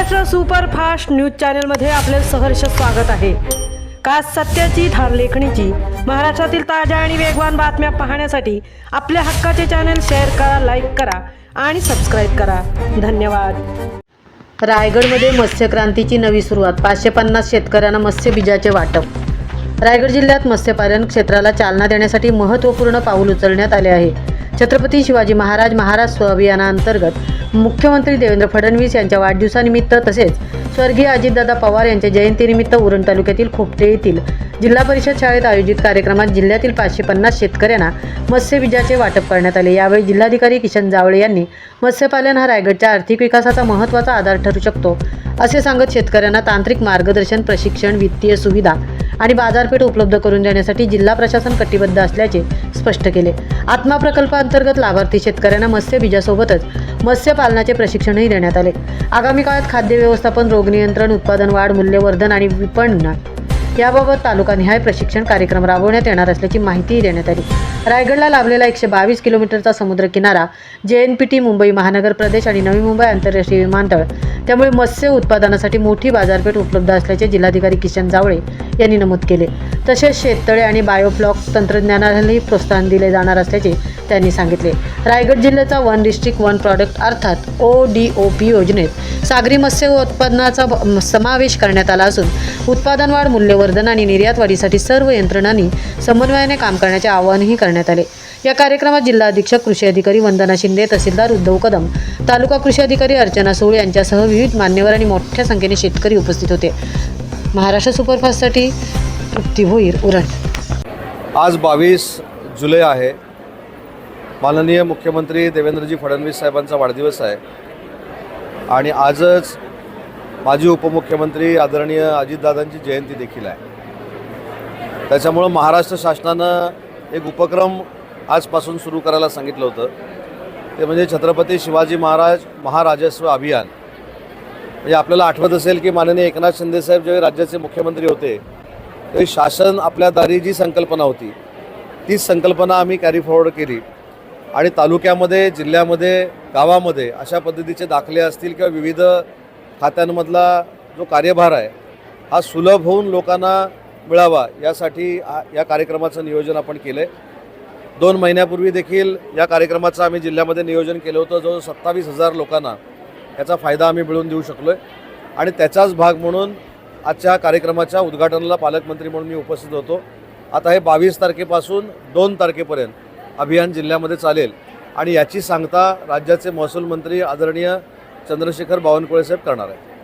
Maharashtra superfast news चॅनलमध्ये आपले सहर्ष स्वागत आहे। खास सत्याची धार लेखणीची महाराष्ट्रातील ताज्या आणि वेगवान बातम्या पाहण्यासाठी आपल्या हक्काचे चॅनल शेअर करा, लाईक करा आणि सबस्क्राईब करा। धन्यवाद। रायगडमध्ये मत्स्यक्रांतीची नवी सुरुवात, 550 शेतकऱ्यांना मत्स्यबीजाचे वाटप। रायगड जिल्ह्यात मत्स्यपालन क्षेत्राला चालना देण्यासाठी महत्त्वपूर्ण पाऊल उचलण्यात आले आहे। छत्रपती शिवाजी महाराज महाराष्ट्र अभियानांतर्गत मुख्यमंत्री देवेंद्र फडणवीस यांच्या वाढदिवसानिमित्त तसेच स्वर्गीय अजितदादा पवार यांच्या जयंतीनिमित्त उरण तालुक्यातील खोपटे येथील जिल्हा परिषद शाळेत आयोजित कार्यक्रमात जिल्ह्यातील 550 शेतकऱ्यांना मत्स्यबीजाचे वाटप करण्यात आले। यावेळी जिल्हाधिकारी किशन जावळे यांनी मत्स्यपालन हा रायगडच्या आर्थिक विकासाचा महत्त्वाचा आधार ठरू शकतो असे सांगत शेतकऱ्यांना तांत्रिक मार्गदर्शन, प्रशिक्षण, वित्तीय सुविधा आणि बाजारपेठ उपलब्ध करून देण्यासाठी जिल्हा प्रशासन कटिबद्ध असल्याचे स्पष्ट केले। आत्मा प्रकल्पांतर्गत लाभार्थी शेतकऱ्यांना मत्स्यबीजासोबतच मत्स्यपालनाचे प्रशिक्षणही देण्यात आले। आगामी काळात खाद्य व्यवस्थापन, रोग नियंत्रण, उत्पादन वाढ, मूल्यवर्धन आणि विपणन याबाबत तालुकानिहाय प्रशिक्षण कार्यक्रम राबवण्यात येणार असल्याची माहितीही देण्यात आली। रायगडला लाभलेला 122 किलोमीटरचा समुद्रकिनारा, JNPT, मुंबई महानगर प्रदेश आणि नवी मुंबई आंतरराष्ट्रीय विमानतळ, त्यामुळे मत्स्य उत्पादनासाठी मोठी बाजारपेठ उपलब्ध असल्याचे जिल्हाधिकारी किशन जावळे यांनी नमूद केले। तसेच शेततळे आणि बायोफ्लॉक तंत्रज्ञानालाही प्रोत्साहन दिले जाणार असल्याचे त्यांनी सांगितले। रायगड जिल्ह्याचा 1 डिस्ट्रिक्ट 1 प्रॉडक्ट अर्थात ODOP योजनेत सागरी मत्स्य उत्पादनाचा समावेश करण्यात आला असून उत्पादन वाढ, मूल्यवर्धन आणि निर्यात वाढीसाठी सर्व यंत्रणांनी समन्वयाने काम करण्याचे आवाहनही करण्यात आले। या कार्यक्रमात जिल्हा अधीक्षक कृषी अधिकारी वंदना शिंदे, तहसीलदार उद्धव कदम, तालुका कृषी अधिकारी अर्चना सोळ यांच्यासह विविध मान्यवर आणि मोठ्या संख्येने शेतकरी उपस्थित होते। महाराष्ट्र सुपरफास्टसाठी तृप्ती भोईर, उरण। आज 22 जुलै आहे। माननीय मुख्यमंत्री देवेंद्रजी फडणवीस साहेबांचा वाढदिवस आहे आणि आजच माजी उपमुख्यमंत्री आदरणीय अजितदादांची जयंती देखील आहे। त्याच्यामुळं महाराष्ट्र शासनानं एक उपक्रम आजपासून सुरू करायला सांगितलं होतं, ते म्हणजे छत्रपती शिवाजी महाराज महाराजस्व अभियान। म्हणजे आपल्याला आठवत असेल की माननीय एकनाथ शिंदे साहेब जेव्हा राज्याचे मुख्यमंत्री होते तेव्हा शासन आपल्या दारी जी संकल्पना होती तीच संकल्पना आम्ही कॅरी फॉरवर्ड केली आणि तालुक्यामध्ये, जिल्ह्यामध्ये, गावामध्ये अशा पद्धतीचे दाखले असतील किंवा विविध खात्यांमधला जो कार्यभार आहे हा सुलभ होऊन लोकांना मिळावा यासाठी या कार्यक्रमाचं नियोजन आपण केलं आहे। 2 महिन्यापूर्वी देखील या कार्यक्रमाचं आम्ही जिल्ह्यामध्ये नियोजन केलं होतं। जो 27,000 लोकांना याचा फायदा आम्ही मिळवून देऊ शकलो आहे आणि त्याचाच भाग म्हणून आजच्या कार्यक्रमाच्या उद्घाटनाला पालकमंत्री म्हणून मी उपस्थित होतो। आता हे 22 तारखेपासून 2 तारखेपर्यंत अभियान जिल्ह्यामध्ये चालेल आणि याची सांगता राज्याचे महसूल मंत्री आदरणीय चंद्रशेखर बावनकुळे साहेब करणार आहेत।